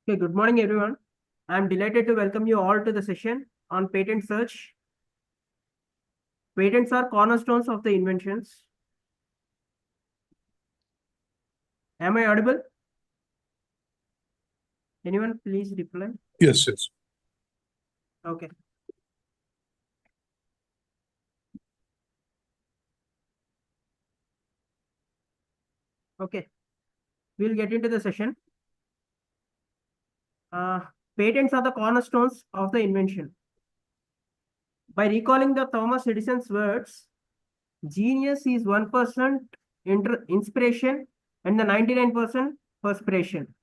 Okay, good morning, everyone. I'm delighted to welcome you all to the session on patent search. Patents are cornerstones of the inventions. Am I audible? Anyone please reply? Yes, yes. Okay. Okay, we'll get into the session. Patents are the cornerstones of the invention. By recalling the Thomas Edison's words, genius is 1% inspiration and the 99% perspiration.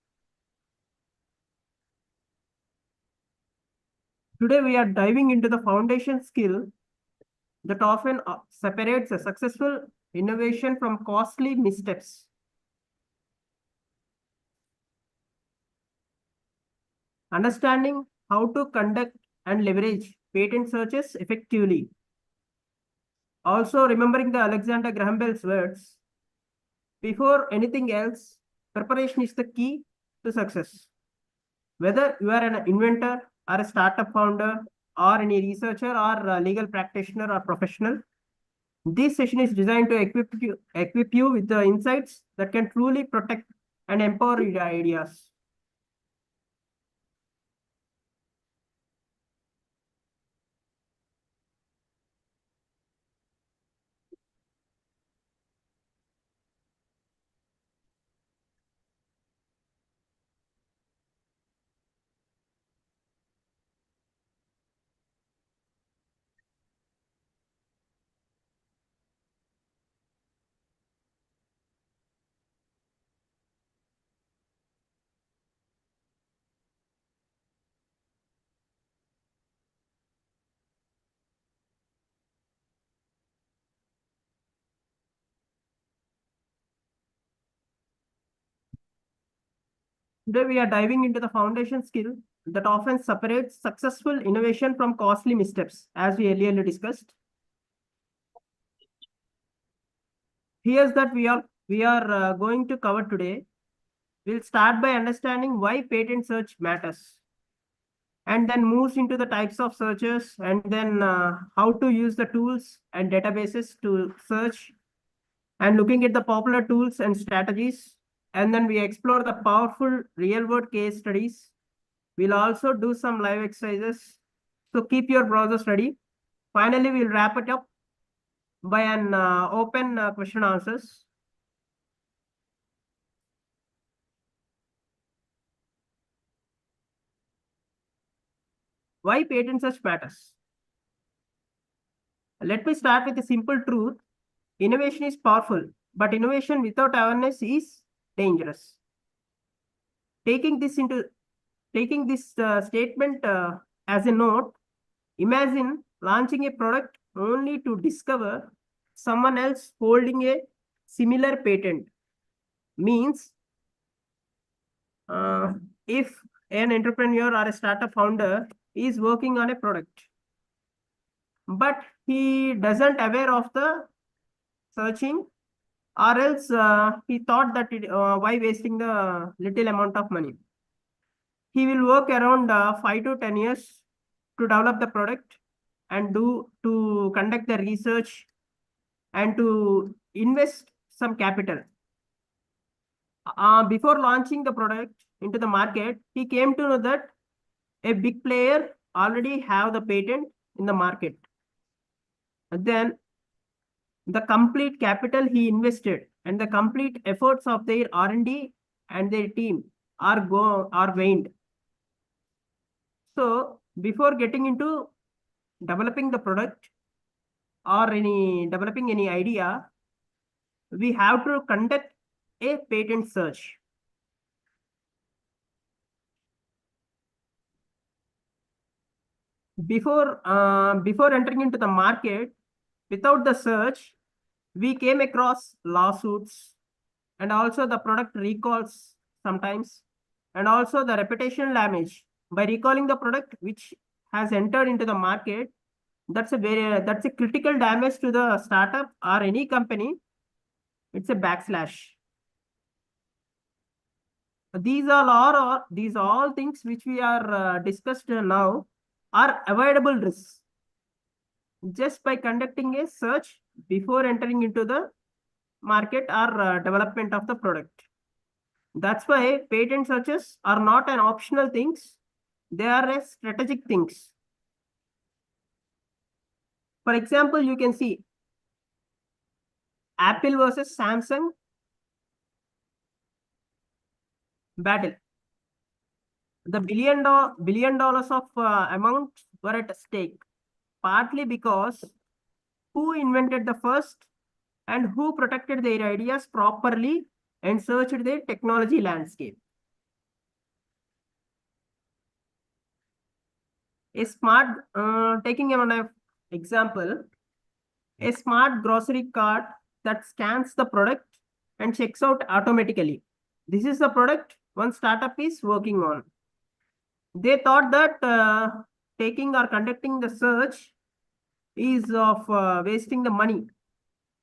Today, we are diving into the foundation skill that often separates a successful innovation from costly missteps. Understanding how to conduct and leverage patent searches effectively. Also, remembering the Alexander Graham Bell's words, before anything else, preparation is the key to success. Whether you are an inventor or a startup founder or any researcher or a legal practitioner or professional, this session is designed to equip you with the insights that can truly protect and empower your ideas. Today, we are diving into the foundation skill that often separates successful innovation from costly missteps, as we earlier discussed. Here's that we are going to cover today. We'll start by understanding why patent search matters, and then moves into the types of searches, and then how to use the tools and databases to search, and looking at the popular tools and strategies. And then we explore the powerful real-world case studies. We'll also do some live exercises. So keep your browsers ready. Finally, we'll wrap it up by an open question answers. Why patent search matters? Let me start with a simple truth. Innovation is powerful, but innovation without awareness is dangerous. Taking this statement as a note, imagine launching a product only to discover someone else holding a similar patent. Means if an entrepreneur or a startup founder is working on a product, but he doesn't aware of the searching, or else he thought that why wasting the little amount of money. He will work around 5 to 10 years to develop the product and to conduct the research and to invest some capital. Before launching the product into the market, he came to know that a big player already have the patent in the market. And then the complete capital he invested and the complete efforts of their R&D and their team are waned. So before getting into developing the product or developing any idea, we have to conduct a patent search. Before entering into the market, without the search, we came across lawsuits and also the product recalls sometimes, and also the reputation damage by recalling the product which has entered into the market. That's a critical damage to the startup or any company. It's a backslash. These all things which we are discussed now are avoidable risks just by conducting a search before entering into the market or development of the product. That's why patent searches are not an optional things; they are a strategic things. For example, you can see Apple versus Samsung battle. The billion dollars of amount were at stake, partly because who invented the first and who protected their ideas properly and searched the technology landscape. A smart, taking an example, a smart grocery cart that scans the product and checks out automatically. This is the product one startup is working on. They thought that taking or conducting the search is of wasting the money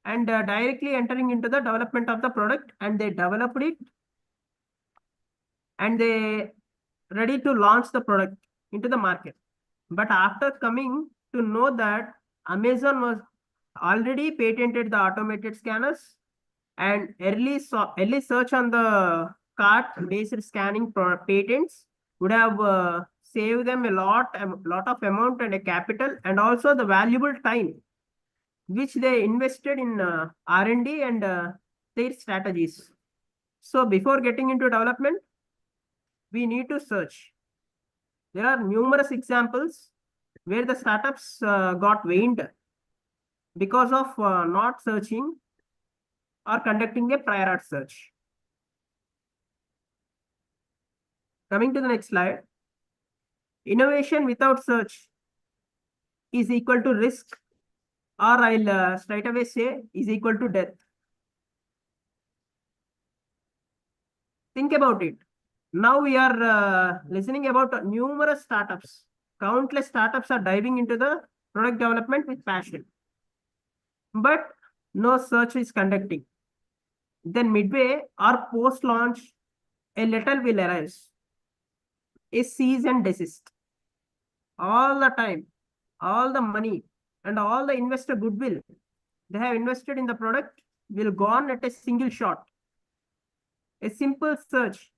and directly entering into the development of the product, and they developed it and they ready to launch the product into the market. But after coming to know that Amazon was already patented the automated scanners, and early search on the cart based scanning patents would have saved them a lot of amount and a capital, and also the valuable time which they invested in R&D and their strategies. So before getting into development, we need to search. There are numerous examples where the startups got waned because of not searching or conducting a prior art search. Coming to the next slide, innovation without search is equal to risk, or I'll straight away say is equal to death. Think about it. Now we are listening about numerous startups. Countless startups are diving into the product development with passion, but no search is conducting. Then midway or post-launch, a letter will arise, a cease and desist. All the time, all the money, and all the investor goodwill they have invested in the product will gone at a single shot. A simple search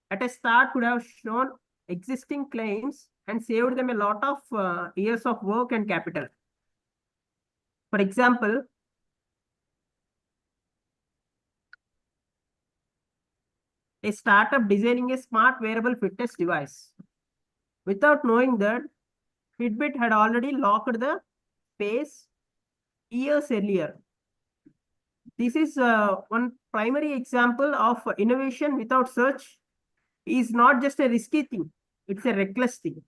at a start could have shown existing claims and saved them a lot of years of work and capital. For example, a startup designing a smart wearable fitness device without knowing that Fitbit had already locked the space years earlier. This is one primary example of innovation without search is not just a risky thing, it's a reckless thing.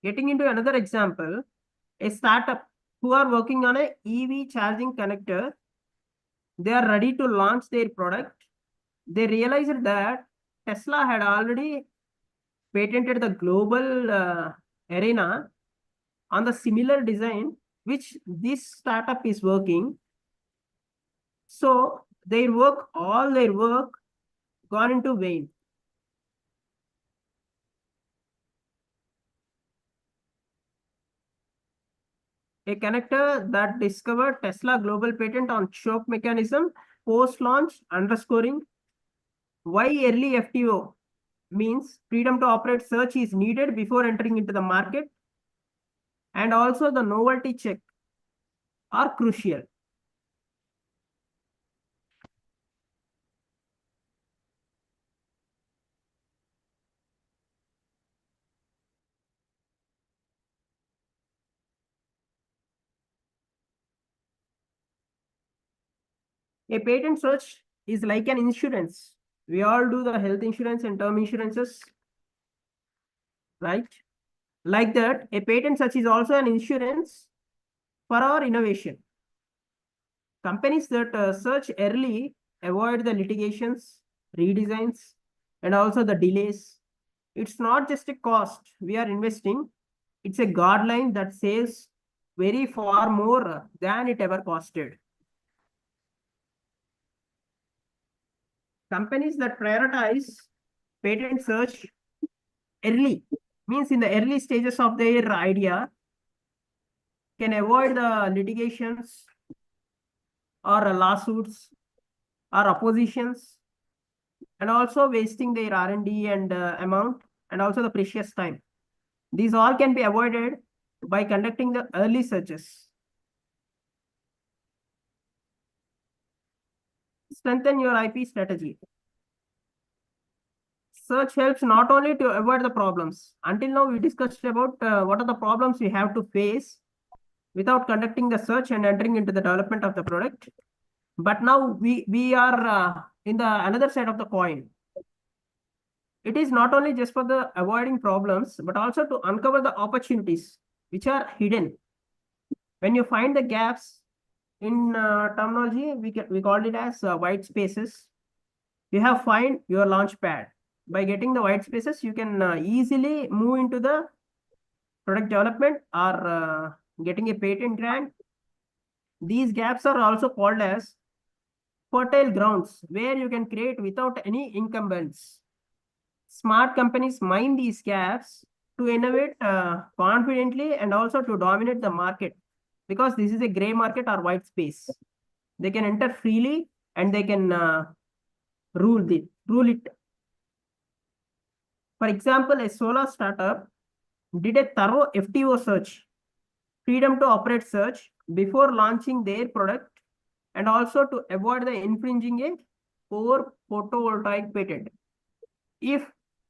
Getting into another example, a startup who are working on a EV charging connector, they are ready to launch their product. They realized that Tesla had already patented the global arena on the similar design which this startup is working. So all their work gone into vain. A connector that discovered Tesla global patent on choke mechanism post-launch, underscoring why early FTO means freedom to operate search is needed before entering into the market, and also the novelty check are crucial. A patent search is like an insurance. We all do the health insurance and term insurances, right? Like that, a patent search is also an insurance for our innovation. Companies that search early avoid the litigations, redesigns, and also the delays. It's not just a cost we are investing, it's a guideline that saves very far more than it ever costed. Companies that prioritize patent search early, means in the early stages of their idea, can avoid the litigations or lawsuits or oppositions, and also wasting their R&D and amount, and also the precious time. These all can be avoided by conducting the early searches. Strengthen your IP strategy. Search helps not only to avoid the problems. Until now, we discussed about what are the problems we have to face without conducting the search and entering into the development of the product. But now we are in the another side of the coin. It is not only just for the avoiding problems, but also to uncover the opportunities which are hidden. When you find the gaps in terminology, we called it as white spaces. You have find your launch pad. By getting the white spaces, you can easily move into the product development or getting a patent grant. These gaps are also called as fertile grounds where you can create without any incumbents. Smart companies mine these gaps to innovate confidently and also to dominate the market, because this is a gray market or white space. They can enter freely and they can rule it. For example, a solar startup did a thorough FTO search, freedom to operate search, before launching their product, and also to avoid the infringing a core photovoltaic patent. If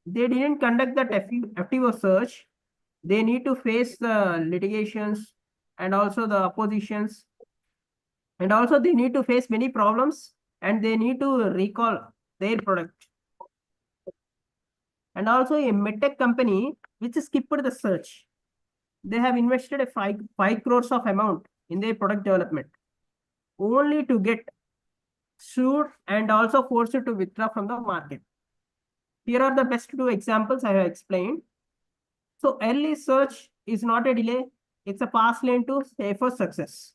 they didn't conduct that FTO search, they need to face the litigations and also the oppositions, and also they need to face many problems, and they need to recall their product. And also a medtech company which skipped the search, they have invested a 5 crores of amount in their product development only to get sued and also forced to withdraw from the market. Here are the best two examples I have explained. So early search is not a delay, it's a pass lane to safer success.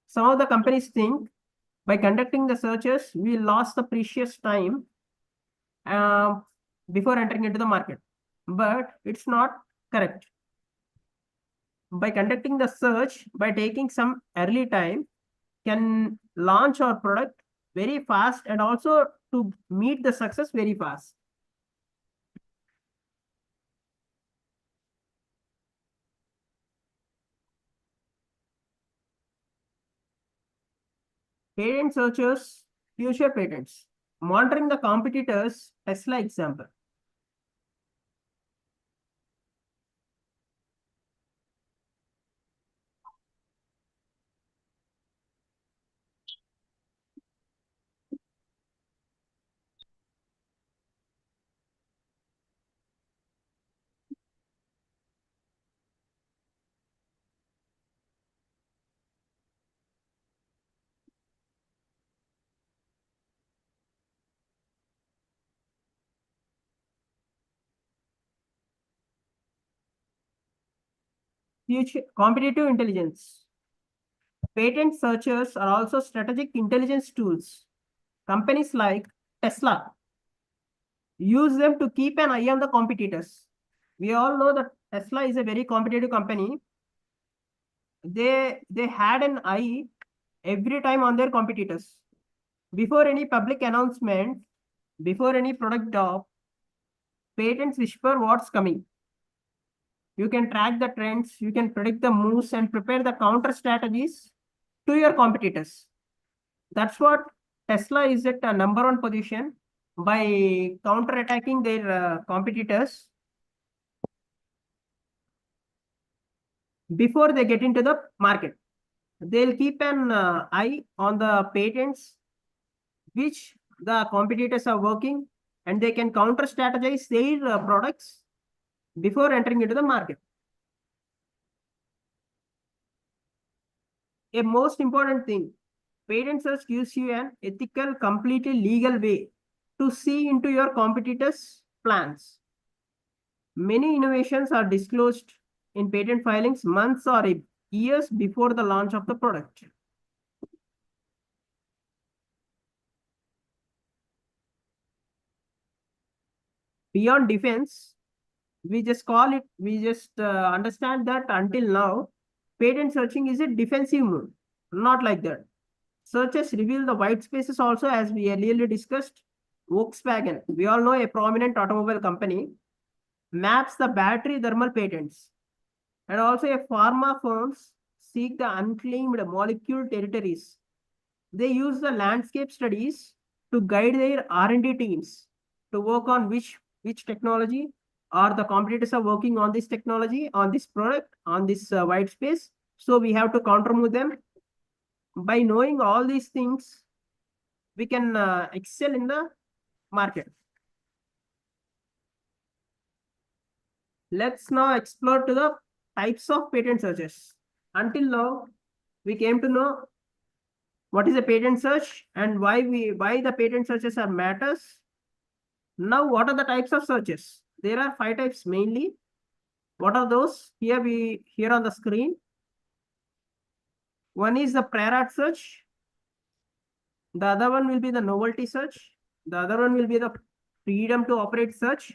Some of the companies think by conducting the searches, we lost the precious time before entering into the market, but it's not correct. By conducting the search, by taking some early time, can launch our product very fast and also to meet the success very fast. Patent searches, future patents. Monitoring the competitors, Tesla example. Future competitive intelligence. Patent searchers are also strategic intelligence tools. Companies like Tesla use them to keep an eye on the competitors. We all know that Tesla is a very competitive company. They had an eye every time on their competitors. Before any public announcement, before any product drop, patents whisper what's coming. You can track the trends, you can predict the moves and prepare the counter strategies to your competitors. That's what Tesla is at a number one position, by counter attacking their competitors before they get into the market. They'll keep an eye on the patents which the competitors are working, and they can counter strategize their products before entering into the market. A most important thing, patent search gives you an ethical, completely legal way to see into your competitors' plans. Many innovations are disclosed in patent filings months or years before the launch of the product. Beyond defense, we just understand that until now, patent searching is a defensive move. Not like that. Searches reveal the white spaces also, as we earlier discussed. Volkswagen, we all know, a prominent automobile company, maps the battery thermal patents. And also a pharma firms seek the unclaimed molecule territories. They use the landscape studies to guide their R&D teams to work on which technology, or the competitors are working on this technology, on this product, on this white space. So we have to counter move them. By knowing all these things, we can excel in the market. Let's now explore to the types of patent searches. Until now, we came to know what is a patent search and why the patent searches are matters. Now, what are the types of searches? There are 5 types mainly. What are those? Here on the screen. One is the prior art search. The other one will be the novelty search. The other one will be the freedom to operate search,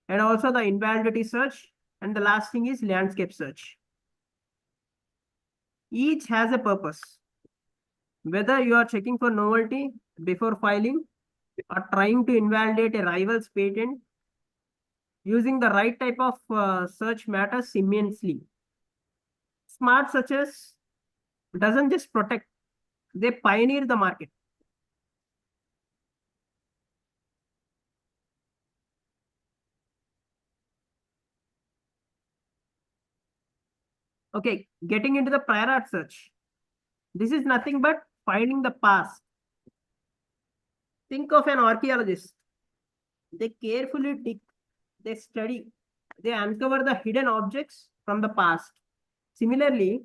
and also the invalidity search. And the last thing is landscape search. Each has a purpose. Whether you are checking for novelty before filing or trying to invalidate a rival's patent, using the right type of search matters immensely. Smart searches doesn't just protect, they pioneer the market. Okay, getting into the prior art search. This is nothing but finding the past. Think of an archaeologist. They carefully dig, they study, they uncover the hidden objects from the past. Similarly,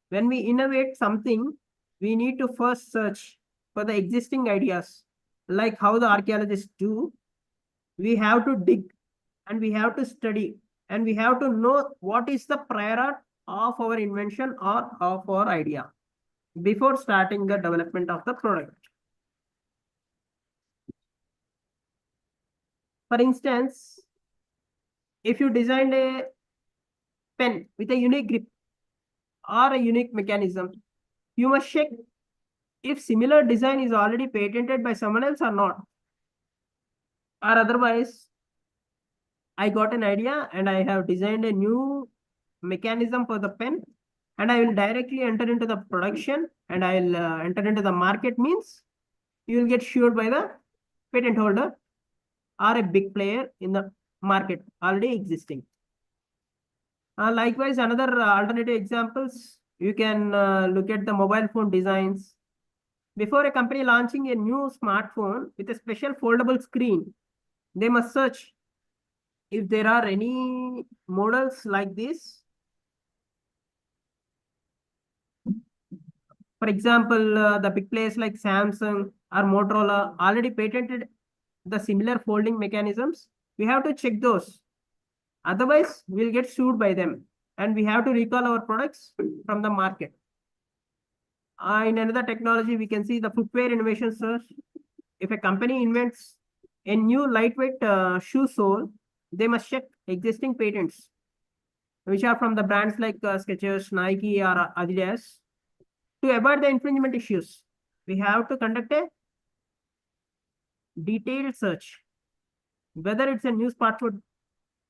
when we innovate something, we need to first search for the existing ideas, like how the archaeologists do. We have to dig and we have to study and we have to know what is the prior art of our invention or of our idea before starting the development of the product. For instance, if you designed a pen with a unique grip or a unique mechanism, you must check if similar design is already patented by someone else or not. Or otherwise, I got an idea and I have designed a new mechanism for the pen, and I will directly enter into the production and I will enter into the market, means you will get sued by the patent holder or a big player in the market already existing. Likewise, another alternative examples, you can look at the mobile phone designs. Before a company launching a new smartphone with a special foldable screen, they must search if there are any models like this. For example, the big players like Samsung or Motorola already patented the similar folding mechanisms. We have to check those. Otherwise, we'll get sued by them and we have to recall our products from the market. In another technology, we can see the footwear innovation search. If a company invents a new lightweight shoe sole, they must check existing patents, which are from the brands like Skechers, Nike, or Adidas. To avoid the infringement issues, we have to conduct a detailed search. Whether it's a new smartphone,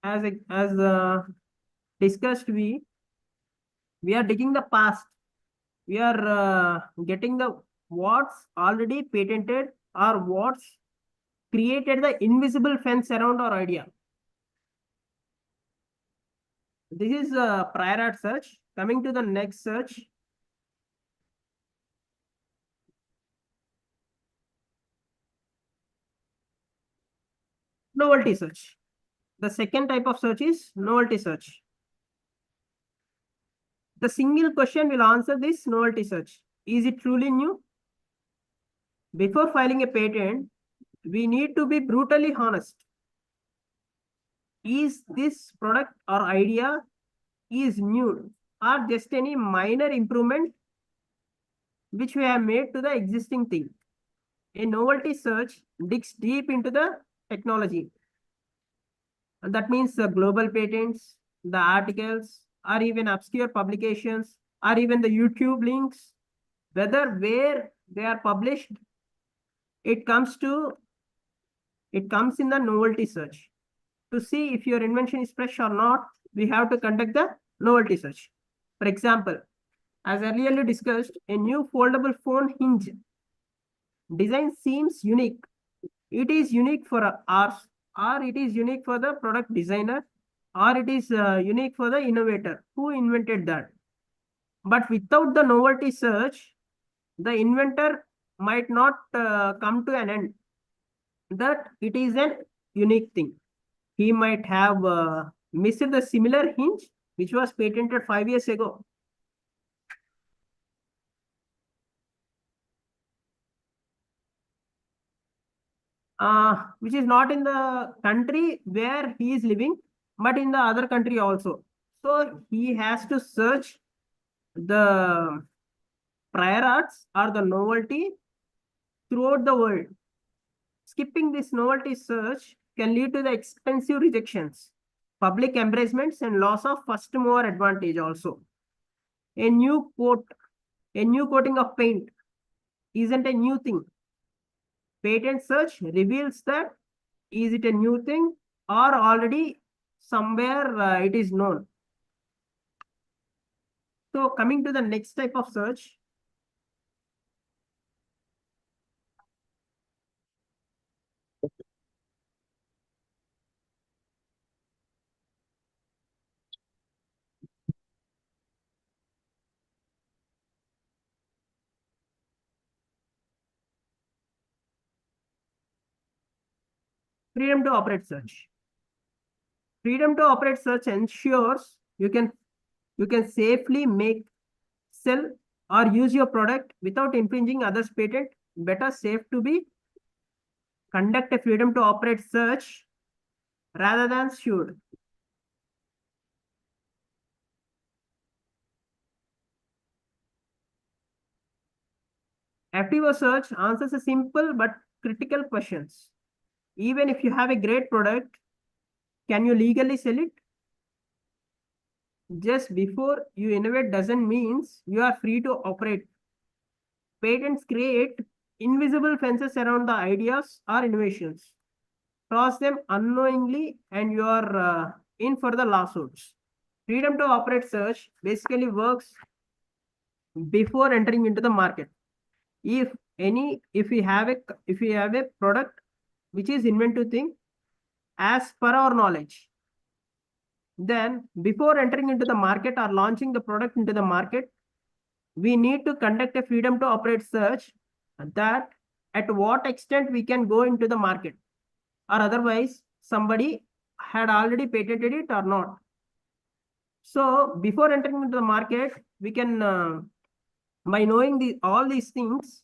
as discussed, we are digging the past. We are getting the what's already patented or what's created the invisible fence around our idea. This is a prior art search. Coming to the next search. Novelty search. The second type of search is novelty search. The single question will answer this novelty search. Is it truly new? Before filing a patent, we need to be brutally honest. Is this product or idea is new or just any minor improvement which we have made to the existing thing. A novelty search digs deep into the technology. And that means the global patents, the articles, or even obscure publications, or even the YouTube links, whether where they are published, it comes to it comes in the novelty search. To see if your invention is fresh or not, we have to conduct the novelty search. For example, as earlier discussed, a new foldable phone hinge design seems unique. It is unique for ours, or it is unique for the product designer, or it is unique for the innovator who invented that. But without the novelty search, the inventor might not come to an end that it is an unique thing. He might have missed the similar hinge which was patented 5 years ago. Which is not in the country where he is living, but in the other country also. So he has to search the prior arts or the novelty throughout the world. Skipping this novelty search can lead to the expensive rejections, public embracements, and loss of first mover advantage also. A new coat, a new coating of paint isn't a new thing. Patent search reveals that is it a new thing or already somewhere it is known. So coming to the next type of search, freedom to operate search. Freedom to operate search ensures you can safely make, sell, or use your product without infringing others' patent. Better safe to be conduct a freedom to operate search rather than should. FTO search answers a simple but critical questions. Even if you have a great product, can you legally sell it? Just before you innovate doesn't mean you are free to operate. Patents create invisible fences around the ideas or innovations. Cross them unknowingly and you are in for the lawsuits. Freedom to operate search basically works before entering into the market. If we have a product which is inventive thing as per our knowledge, then before entering into the market or launching the product into the market, we need to conduct a freedom to operate search that at what extent we can go into the market, or otherwise somebody had already patented it or not. So before entering into the market, we can by knowing all these things,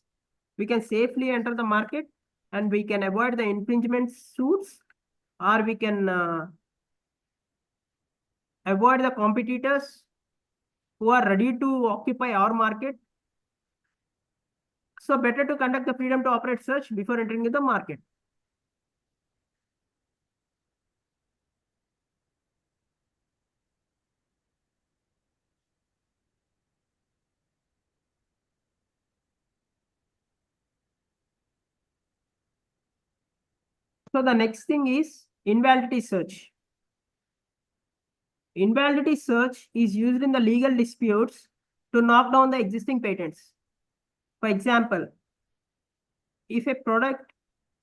we can safely enter the market and we can avoid the infringement suits, or we can avoid the competitors who are ready to occupy our market. So better to conduct the freedom to operate search before entering the market. So the next thing is invalidity search. Invalidity search is used in the legal disputes to knock down the existing patents. For example, if a product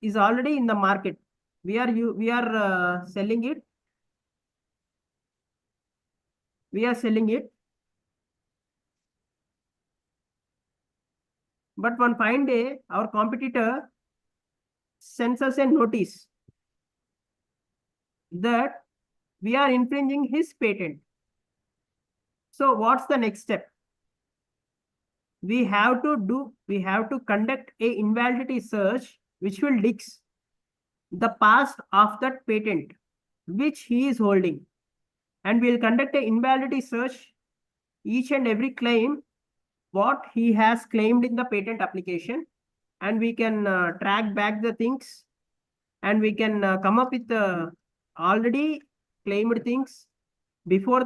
is already in the market, we are selling it. We are selling it. But one fine day, our competitor sends us a notice that we are infringing his patent. So what's the next step? We have to conduct a invalidity search which will digs the past of that patent which he is holding. and we'll conduct an invalidity search each and every claim what he has claimed in the patent application, and we can track back the things, and we can come up with already claimed things before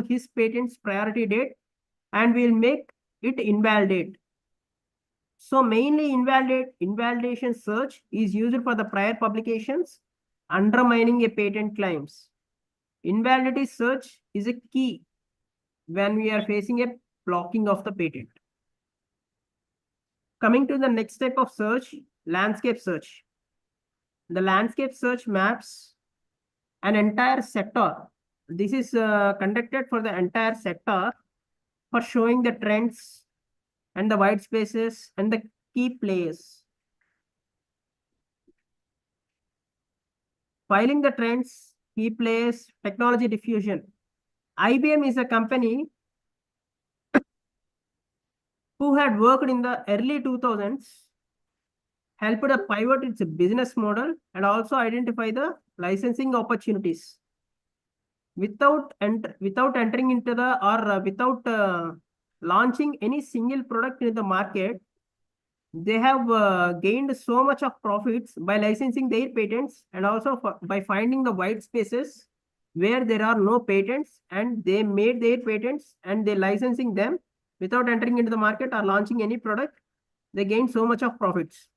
his patent's priority date, and we'll make it invalidate. So mainly invalidation search is used for the prior publications undermining a patent claims. Invalidity search is a key when we are facing a blocking of the patent. Coming to the next type of search, landscape search. The landscape search maps an entire sector. This is conducted for the entire sector for showing the trends and the white spaces and the key players. Filing the trends, key players, technology diffusion. IBM is a company who had worked in the early 2000s, helped to pivot its business model and also identify the licensing opportunities. Without entering into the or without launching any single product in the market, they have gained so much of profits by licensing their patents and also by finding the white spaces where there are no patents, and they made their patents and they licensing them without entering into the market or launching any product. They gain so much of profits.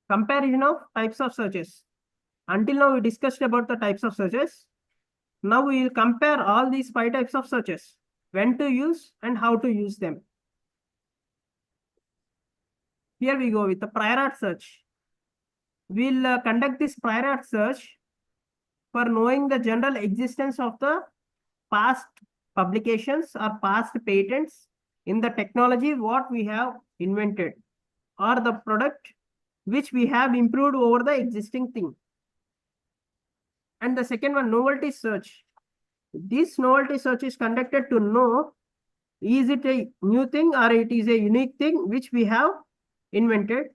Comparison of types of searches. Until now, we discussed about the types of searches. Now we will compare all these 5 types of searches, when to use and how to use them. Here we go with the prior art search. We'll conduct this prior art search for knowing the general existence of the past publications or past patents in the technology what we have invented or the product which we have improved over the existing thing. And the second one, novelty search. This novelty search is conducted to know is it a new thing or it is a unique thing which we have invented.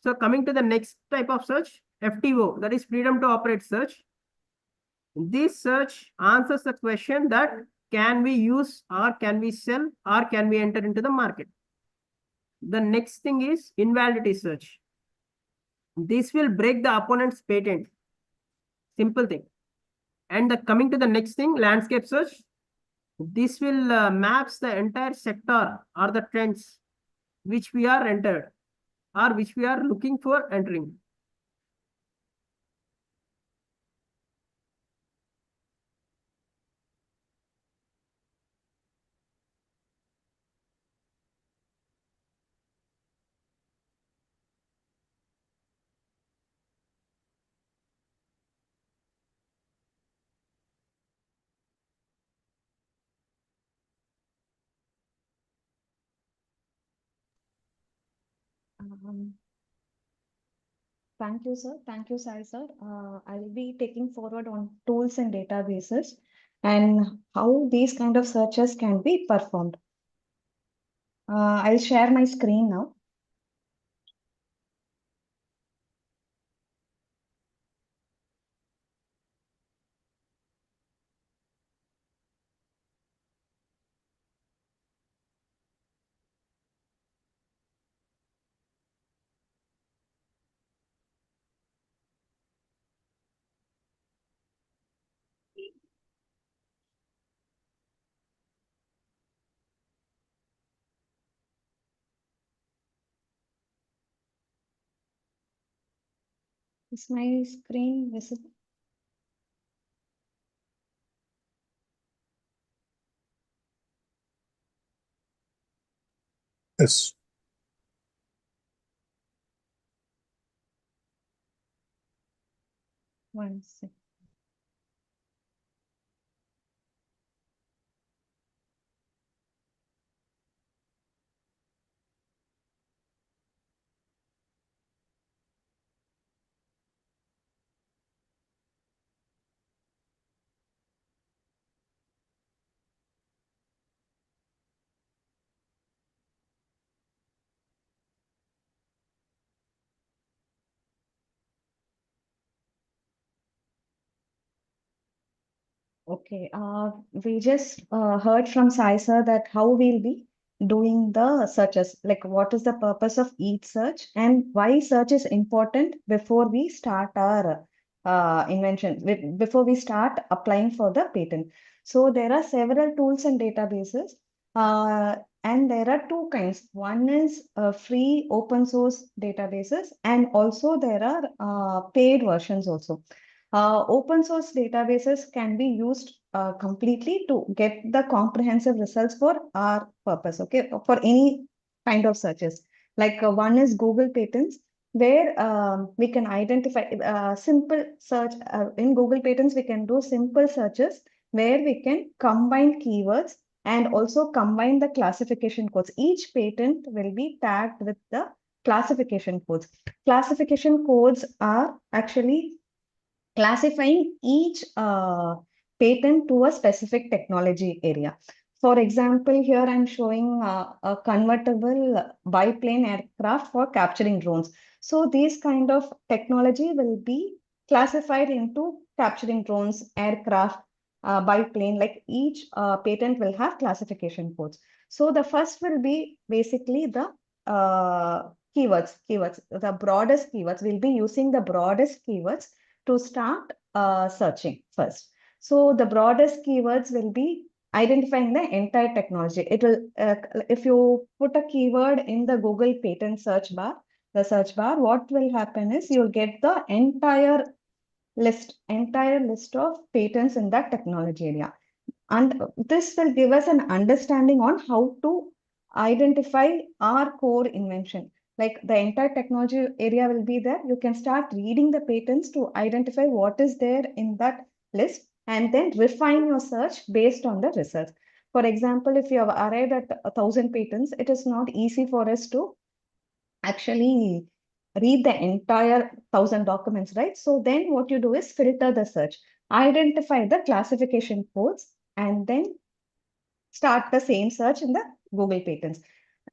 So coming to the next type of search, FTO, that is freedom to operate search. This search answers the question that can we use or can we sell or can we enter into the market. The next thing is invalidity search. This will break the opponent's patent. Simple thing. And coming to the next thing, landscape search. This will maps the entire sector or the trends which we are entered or which we are looking for entering. Um, Thank you, sir. Thank you, Sai, sir. I'll be taking forward on tools and databases and how these kind of searches can be performed. I'll share my screen now. Is my screen visible? Yes. One second. Okay, we just heard from Sai sir that how we'll be doing the searches, like what is the purpose of each search and why search is important before we start our invention, before we start applying for the patent. So there are several tools and databases, and there are two kinds. One is free open source databases, and also there are paid versions also. Open source databases can be used completely to get the comprehensive results for our purpose, okay, for any kind of searches. Like one is Google Patents, where we can identify simple search. In Google Patents, we can do simple searches where we can combine keywords and also combine the classification codes. Each patent will be tagged with the classification codes. Classification codes are actually classifying each patent to a specific technology area. For example, here I'm showing a convertible biplane aircraft for capturing drones. So these kind of technology will be classified into capturing drones, aircraft, biplane, like each patent will have classification codes. So the first will be basically the keywords, the broadest keywords. We'll be using the broadest keywords to start searching first. So the broadest keywords will be identifying the entire technology. It will, if you put a keyword in the Google patent search bar, the search bar, what will happen is you'll get the entire list of patents in that technology area. And this will give us an understanding on how to identify our core invention. Like the entire technology area will be there. You can start reading the patents to identify what is there in that list and then refine your search based on the results. For example, if you have arrived at 1,000 patents, it is not easy for us to actually read the entire 1,000 documents, right? So then what you do is filter the search, identify the classification codes, and then start the same search in the Google Patents.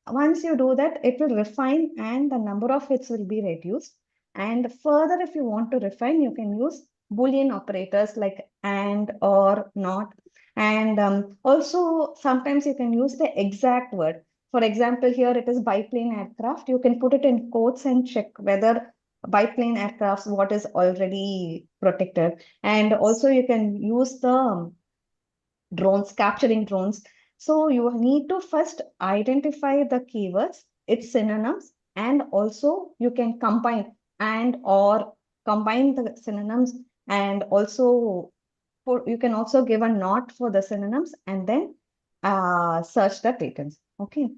Once you do that, it will refine and the number of hits will be reduced. And further, if you want to refine, you can use Boolean operators like and, or, not. And also, sometimes you can use the exact word. For example, here it is biplane aircraft. You can put it in quotes and check whether biplane aircrafts, what is already protected. And also you can use the drones, capturing drones. So you need to first identify the keywords, its synonyms, and also you can combine and or combine the synonyms and also you can also give a not for the synonyms and then search the patents. Okay.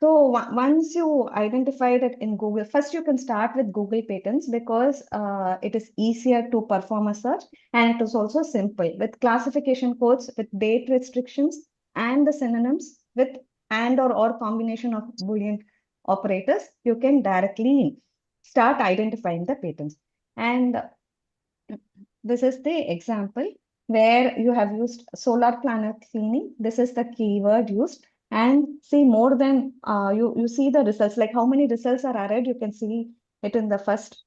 So once you identify that in Google, first you can start with Google Patents because it is easier to perform a search and it is also simple with classification codes, with date restrictions and the synonyms with and or combination of Boolean operators, you can directly start identifying the patents. And this is the example where you have used solar panel cleaning. This is the keyword used and see more than you see the results, like how many results are added. You can see it in the first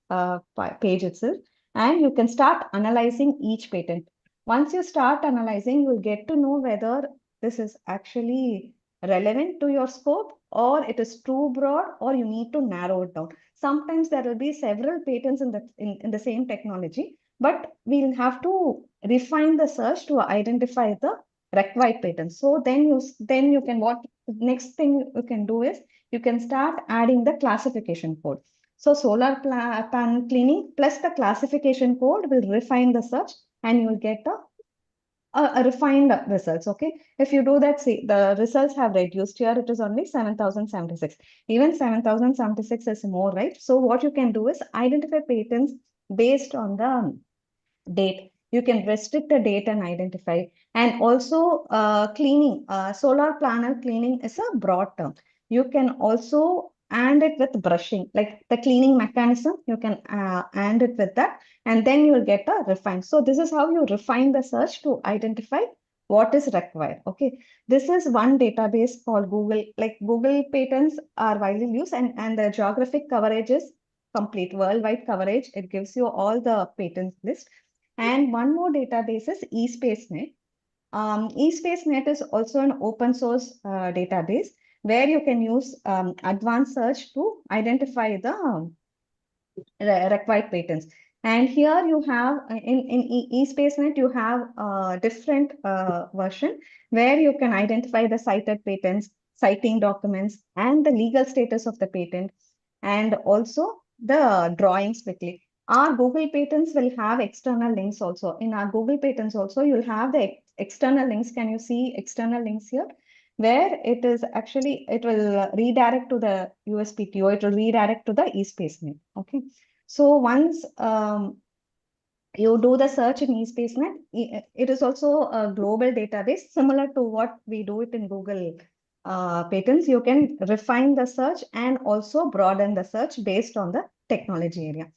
page itself, and you can start analyzing each patent. Once you start analyzing, you will get to know whether this is actually relevant to your scope or it is too broad or you need to narrow it down. Sometimes there will be several patents in the same technology, but we'll have to refine the search to identify the required patents. So then you can what next thing you can do is you can start adding the classification code. So solar panel cleaning plus the classification code will refine the search, and you will get a refined results. Okay, if you do that, see the results have reduced. Here it is only 7,076. Even 7,076 is more, right? So what you can do is identify patents based on the date. You can restrict the date and identify. And also cleaning, solar panel cleaning is a broad term. You can also and it with brushing, like the cleaning mechanism, you can and it with that, and then you will get a refined. So this is how you refine the search to identify what is required. Okay, this is one database called Google. Like Google patents are widely used, and the geographic coverage is complete worldwide coverage. It gives you all the patents list. And one more database is eSpaceNet. eSpaceNet is also an open source database where you can use advanced search to identify the required patents. And here you have in eSpaceNet, you have a different version where you can identify the cited patents, citing documents, and the legal status of the patent, and also the drawings quickly. Our Google Patents will have external links also. In our Google Patents also, you'll have the external links. Can you see external links here? Where it is actually, it will redirect to the USPTO, it will redirect to the eSpaceNet. Okay. So once you do the search in eSpaceNet, it is also a global database, similar to what we do it in Google Patents. You can refine the search and also broaden the search based on the technology area.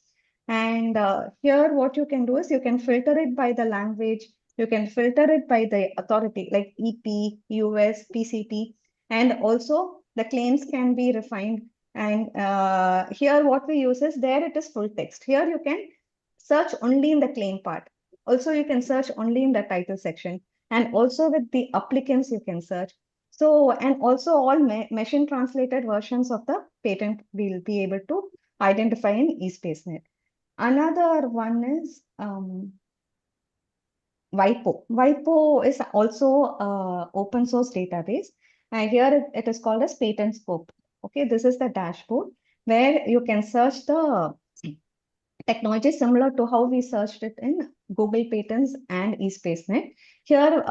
And here what you can do is you can filter it by the language, you can filter it by the authority like EP, US, PCT, and also the claims can be refined. And here what we use is, there it is full text. Here you can search only in the claim part. Also, you can search only in the title section. And also with the applicants, you can search. So, and also all machine translated versions of the patent we'll be able to identify in eSpaceNet. Another one is WIPO. WIPO is also open source database. And here it is called as Patent Scope. Okay, this is the dashboard where you can search the technology similar to how we searched it in Google Patents and eSpaceNet. Here,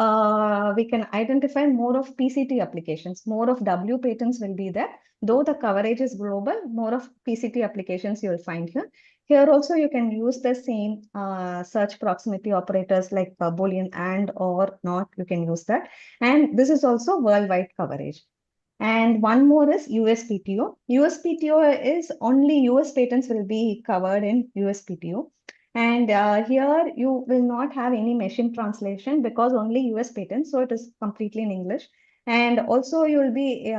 we can identify more of PCT applications. More of W patents will be there. Though the coverage is global, more of PCT applications you will find here. Here also, you can use the same search proximity operators like Boolean and or not. You can use that. And this is also worldwide coverage. And one more is USPTO. USPTO is only US patents will be covered in USPTO. And here you will not have any machine translation because only US patents. So it is completely in English. And also you will be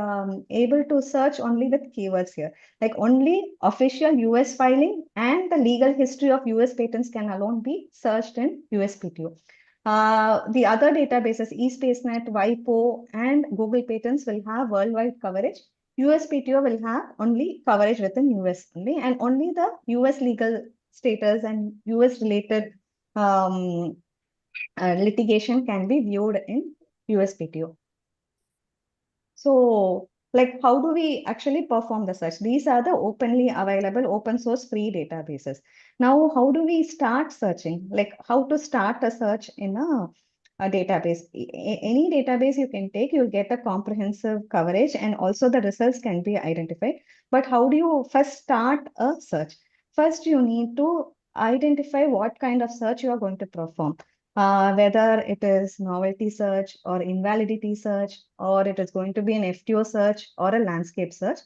able to search only with keywords here. Like only official US filing and the legal history of US patents can alone be searched in USPTO. The other databases, eSpaceNet, WIPO, and Google Patents will have worldwide coverage. USPTO will have only coverage within US only, and only the US legal status and US related litigation can be viewed in USPTO. So, like, how do we actually perform the search? These are the openly available open source free databases. Now, how do we start searching? Like, how to start a search in a database? Any database you can take, you'll get a comprehensive coverage, and also the results can be identified. But how do you first start a search? First, you need to identify what kind of search you are going to perform. Whether it is novelty search or invalidity search, or it is going to be an FTO search or a landscape search.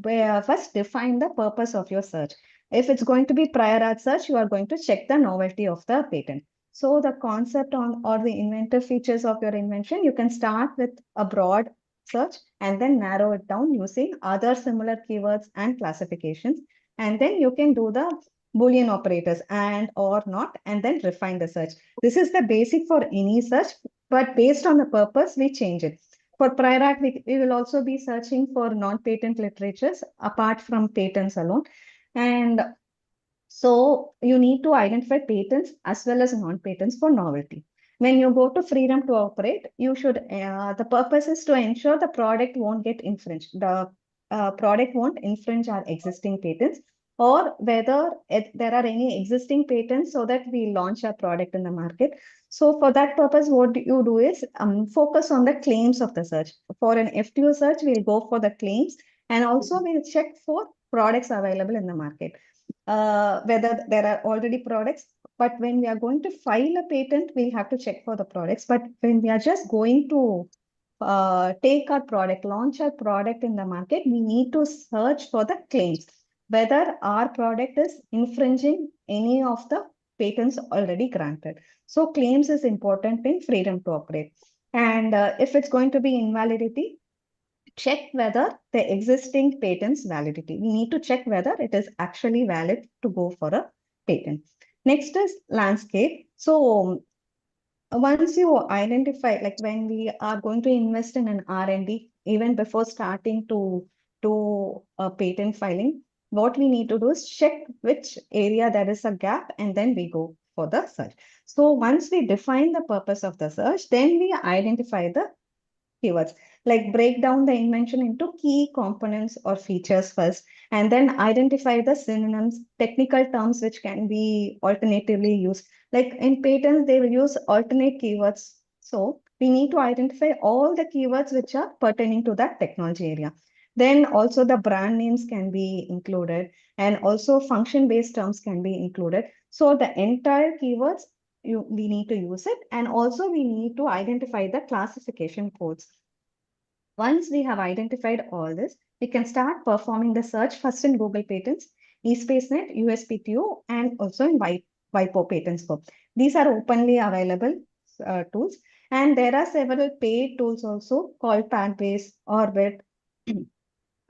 First define the purpose of your search. If it's going to be prior art search, you are going to check the novelty of the patent. So the concept on or the inventive features of your invention, you can start with a broad search and then narrow it down using other similar keywords and classifications. And then you can do the Boolean operators and or not, and then refine the search. This is the basic for any search, but based on the purpose, we change it. For prior art, we will also be searching for non-patent literatures apart from patents alone. And so you need to identify patents as well as non-patents for novelty. When you go to freedom to operate, you should, the purpose is to ensure the product won't get infringed. The product won't infringe our existing patents. or whether there are any existing patents so that we launch our product in the market. So for that purpose, what you do is focus on the claims of the search. For an FTO search, we'll go for the claims, and also we'll check for products available in the market, whether there are already products. But when we are going to file a patent, we'll have to check for the products. But when we are just going to take our product, launch our product in the market, we need to search for the claims, whether our product is infringing any of the patents already granted. So claims is important in freedom to operate. And if it's going to be invalidity, check whether the existing patent's validity. We need to check whether it is actually valid to go for a patent. Next is landscape. So once you identify, like when we are going to invest in an R&D, even before starting to do a patent filing, what we need to do is check which area there is a gap, and then we go for the search. So once we define the purpose of the search, then we identify the keywords, like break down the invention into key components or features first, and then identify the synonyms, technical terms which can be alternatively used. Like in patents, they will use alternate keywords. So we need to identify all the keywords which are pertaining to that technology area. Then also the brand names can be included, and also function-based terms can be included. So the entire keywords, we need to use it, and also we need to identify the classification codes. Once we have identified all this, we can start performing the search first in Google Patents, eSpaceNet, USPTO, and also in WIPO PatentScope. These are openly available tools, and there are several paid tools also called Padbase, Orbit,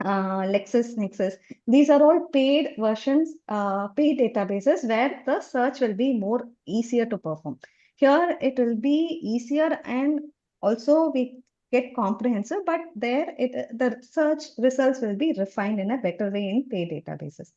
LexisNexis. These are all paid versions, paid databases where the search will be more easier to perform. Here it will be easier, and also we get comprehensive, but there the search results will be refined in a better way in paid databases.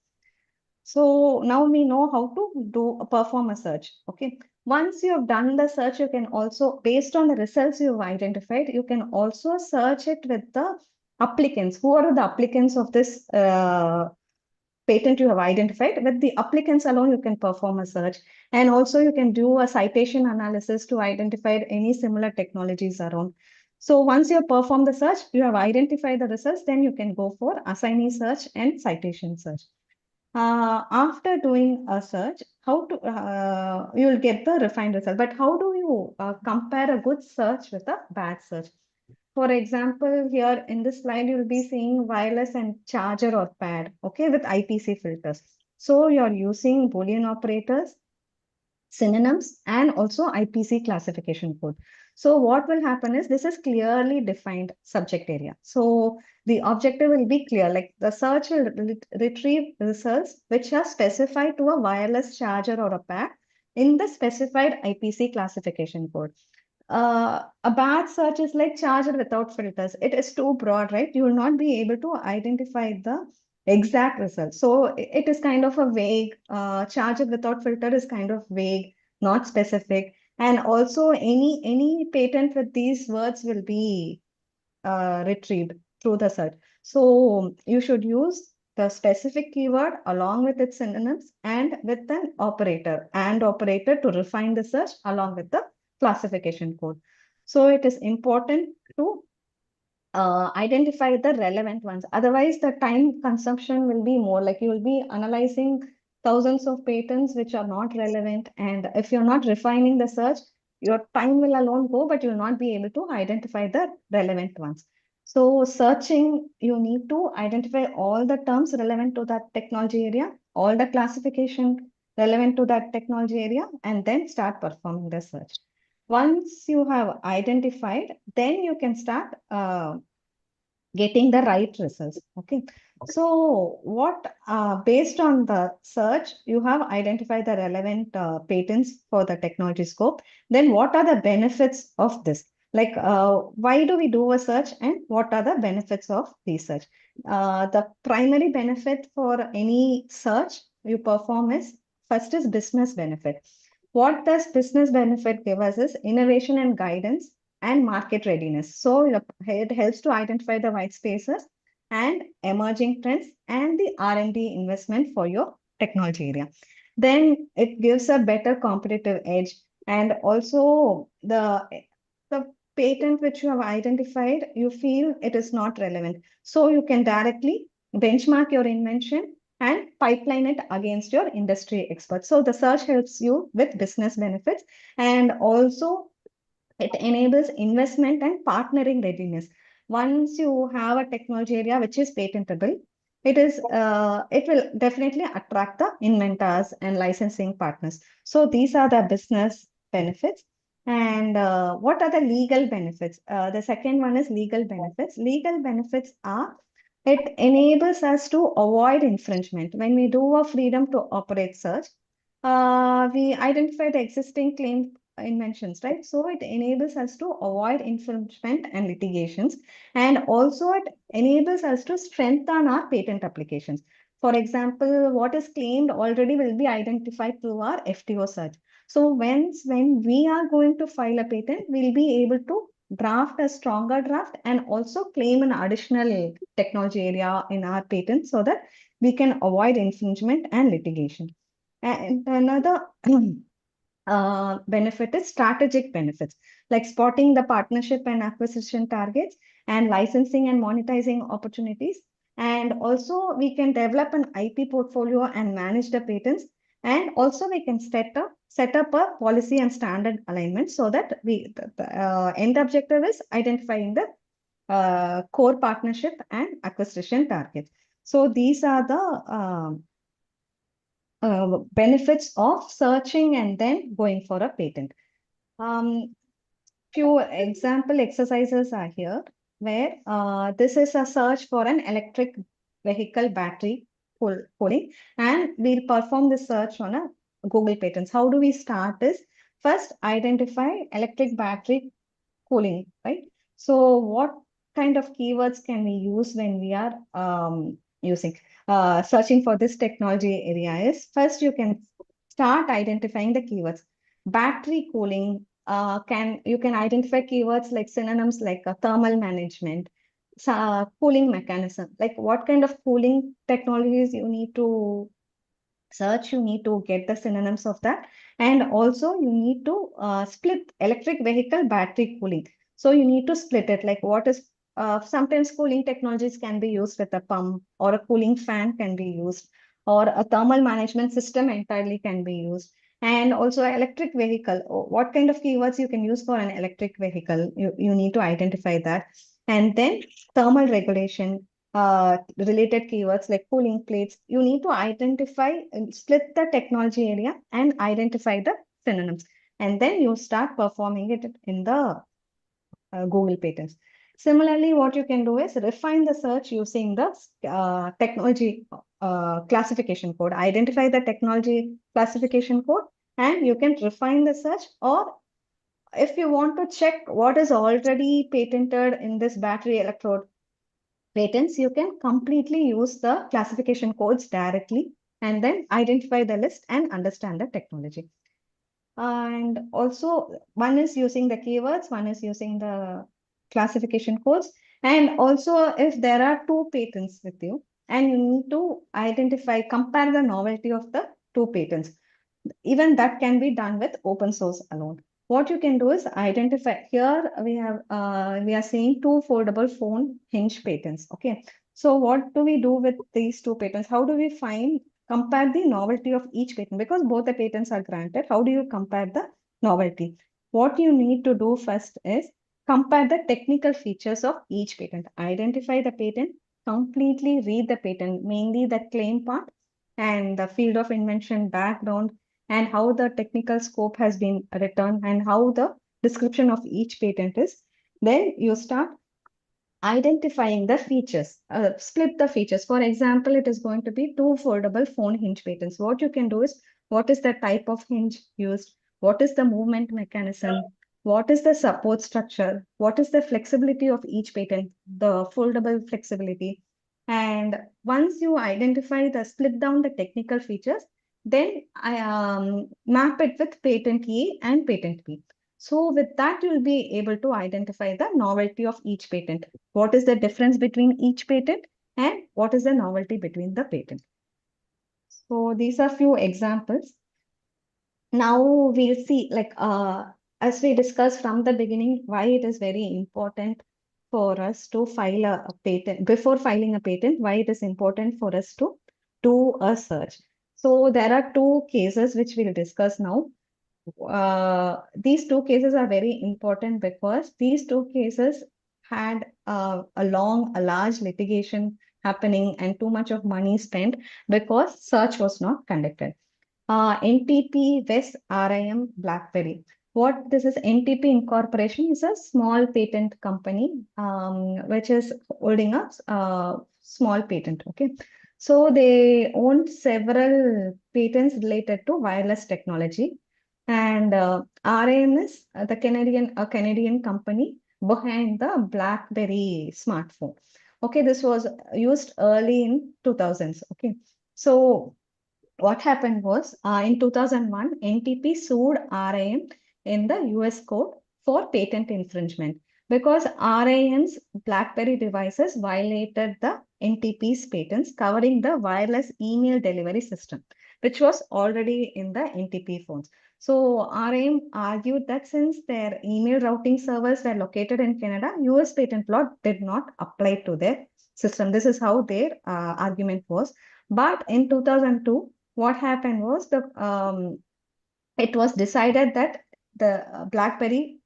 So now we know how to perform a search. Okay. Once you have done the search, you can also, based on the results you've identified, you can also search it with the applicants. Who are the applicants of this patent you have identified? With the applicants alone, you can perform a search. And also you can do a citation analysis to identify any similar technologies around. So once you perform the search, you have identified the results, then you can go for assignee search and citation search. After doing a search, you will get the refined result. But how do you compare a good search with a bad search? For example, here in this slide, you'll be seeing wireless and charger or pad, okay, with IPC filters. So you're using Boolean operators, synonyms, and also IPC classification code. So what will happen is this is clearly defined subject area. So the objective will be clear, like the search will retrieve results which are specified to a wireless charger or a pad in the specified IPC classification code. A bad search is like charger without filters. It is too broad, right? You will not be able to identify the exact result. So it is kind of a vague, charger without filter is kind of vague, not specific. And also any patent with these words will be retrieved through the search. So you should use the specific keyword along with its synonyms and with an operator and operator to refine the search along with the classification code. So it is important to identify the relevant ones. Otherwise, the time consumption will be more, like you will be analyzing thousands of patents which are not relevant. And if you're not refining the search, your time will alone go, but you'll not be able to identify the relevant ones. So searching, you need to identify all the terms relevant to that technology area, all the classification relevant to that technology area, and then start performing the search. Once you have identified, then you can start getting the right results. Okay. So based on the search, you have identified the relevant patents for the technology scope. Then what are the benefits of this? Like, why do we do a search, and what are the benefits of research? The primary benefit for any search you perform is, first is business benefit. What does business benefit give us is innovation and guidance and market readiness. So it helps to identify the white spaces and emerging trends and the R&D investment for your technology area. Then it gives a better competitive edge, and also the patent which you have identified, you feel it is not relevant. So you can directly benchmark your invention and pipeline it against your industry experts. So the search helps you with business benefits, and also it enables investment and partnering readiness. Once you have a technology area which is patentable, it will definitely attract the inventors and licensing partners. So these are the business benefits. And what are the legal benefits? The second one is legal benefits. Legal benefits are, it enables us to avoid infringement. When we do a freedom to operate search, we identify the existing claim inventions, right? So it enables us to avoid infringement and litigations, and also it enables us to strengthen our patent applications. For example, what is claimed already will be identified through our FTO search. So when we are going to file a patent, we'll be able to draft a stronger draft and also claim an additional technology area in our patent so that we can avoid infringement and litigation. And another benefit is strategic benefits, like spotting the partnership and acquisition targets and licensing and monetizing opportunities. And also we can develop an IP portfolio and manage the patents. And also we can set up a policy and standard alignment so that the end objective is identifying the core partnership and acquisition targets. So these are the benefits of searching and then going for a patent. Few example exercises are here where this is a search for an electric vehicle battery cooling, and we'll perform this search on a Google Patents. How do we start this? First, identify electric battery cooling, right? So what kind of keywords can we use when we are using searching for this technology area is, first you can start identifying the keywords. Battery cooling, you can identify keywords like synonyms like thermal management, cooling mechanism, like what kind of cooling technologies you need to search, you need to get the synonyms of that. And also you need to split electric vehicle battery cooling. So you need to split it, like what is, sometimes cooling technologies can be used with a pump, or a cooling fan can be used, or a thermal management system entirely can be used. And also electric vehicle, what kind of keywords you can use for an electric vehicle, you need to identify that. And then thermal regulation, related keywords like cooling plates, you need to identify and split the technology area and identify the synonyms. And then you start performing it in the Google Patents. Similarly, what you can do is refine the search using the technology classification code. Identify the technology classification code and you can refine the search. Or if you want to check what is already patented in this battery electrode patents, you can completely use the classification codes directly and then identify the list and understand the technology. And also one is using the keywords, one is using the classification codes. And also if there are two patents with you and you need to compare the novelty of the two patents, even that can be done with open source alone. What you can do is identify, here we are seeing two foldable phone hinge patents. Okay. So what do we do with these two patents? How do we compare the novelty of each patent? Because both the patents are granted, how do you compare the novelty? What you need to do first is compare the technical features of each patent. Identify the patent, completely read the patent, mainly the claim part and the field of invention background, and how the technical scope has been written and how the description of each patent is. Then you start identifying the features, split the features. For example, it is going to be two foldable phone hinge patents. What you can do is, what is the type of hinge used? What is the movement mechanism? What is the support structure? What is the flexibility of each patent? The foldable flexibility. And once you identify split down the technical features, then I map it with patent A and patent B. So with that, you'll be able to identify the novelty of each patent. What is the difference between each patent? and what is the novelty between the patent. So these are few examples. Now we'll see, like, as we discussed from the beginning, why it is very important for us to file a patent. Before filing a patent, why it is important for us to do a search. So there are two cases which we'll discuss now. These two cases are very important because these two cases had a large litigation happening and too much of money spent because search was not conducted. NTP West RIM BlackBerry. What this is, NTP Incorporation is a small patent company which is holding a small patent. Okay, so they own several patents related to wireless technology, and RIM is the Canadian company behind the BlackBerry smartphone. Okay, this was used early in 2000s. Okay, so what happened was in 2001, NTP sued RIM in the US court for patent infringement because RIM's BlackBerry devices violated the NTP's patents covering the wireless email delivery system, which was already in the NTP phones. So RIM argued that since their email routing servers were located in Canada, US patent law did not apply to their system. This is how their argument was. But in 2002, what happened was it was decided that the BlackBerry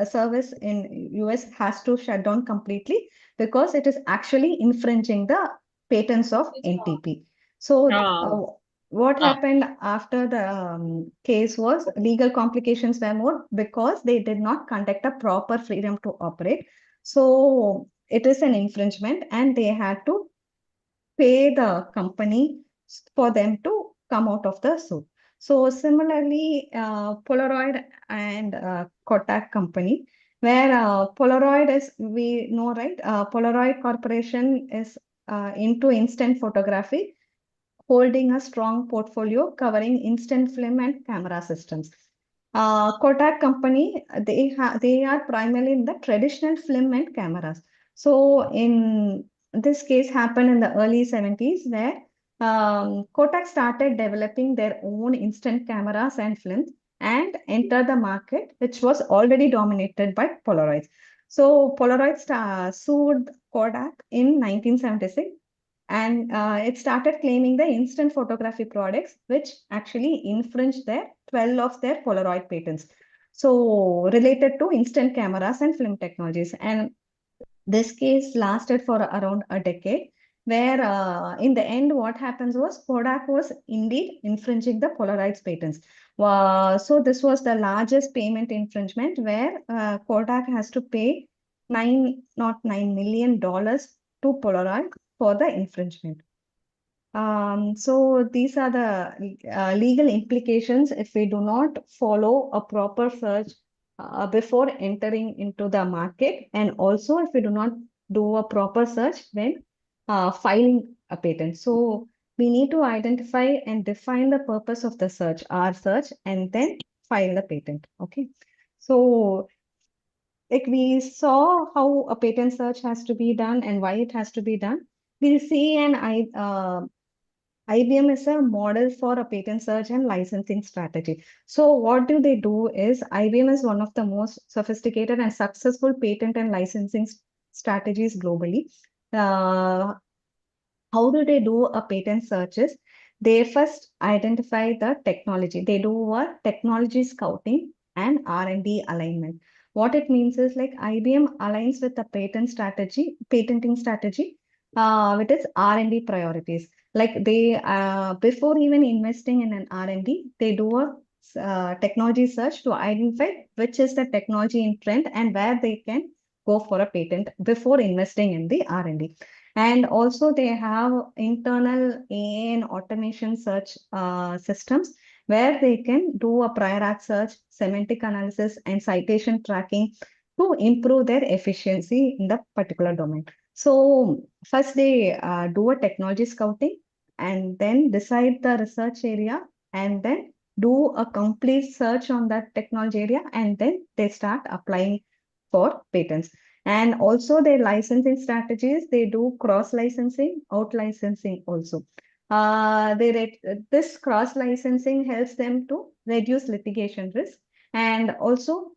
service in US has to shut down completely because it is actually infringing the patents of NTP. So what Ah. happened after the case was legal complications were more because they did not conduct a proper freedom to operate. So it is an infringement and they had to pay the company for them to come out of the suit. So similarly, Polaroid and Kodak company, where Polaroid is, we know, right? Polaroid Corporation is into instant photography, holding a strong portfolio covering instant film and camera systems. Kodak company, they are primarily in the traditional film and cameras. So in this case happened in the early 70s where Kodak started developing their own instant cameras and films and entered the market, which was already dominated by Polaroids. So Polaroid sued Kodak in 1976 and it started claiming the instant photography products, which actually infringed their 12 of their Polaroid patents. So related to instant cameras and film technologies. And this case lasted for around a decade, where in the end, what happens was Kodak was indeed infringing the Polaroid's patents. So this was the largest payment infringement where Kodak has to pay $9.9 million to Polaroid for the infringement. So these are the legal implications if we do not follow a proper search before entering into the market, and also if we do not do a proper search when filing a patent. So we need to identify and define the purpose of the search, our search, and then file the patent. Okay. So like we saw how a patent search has to be done and why it has to be done. We'll see IBM is a model for a patent search and licensing strategy. So what do they do is IBM is one of the most sophisticated and successful patent and licensing strategies globally. How do they do a patent searches? They first identify the technology. They do a technology scouting and R&D alignment. What it means is like IBM aligns with the patenting strategy with its R&D priorities. Like they, before even investing in an R&D, they do a technology search to identify which is the technology in trend and where they can go for a patent before investing in the R&D. And also they have internal AI and automation search systems where they can do a prior art search, semantic analysis, and citation tracking to improve their efficiency in the particular domain. So first they do a technology scouting and then decide the research area and then do a complete search on that technology area and then they start applying for patents. And also their licensing strategies, they do cross licensing, out licensing also. This cross licensing helps them to reduce litigation risk, and also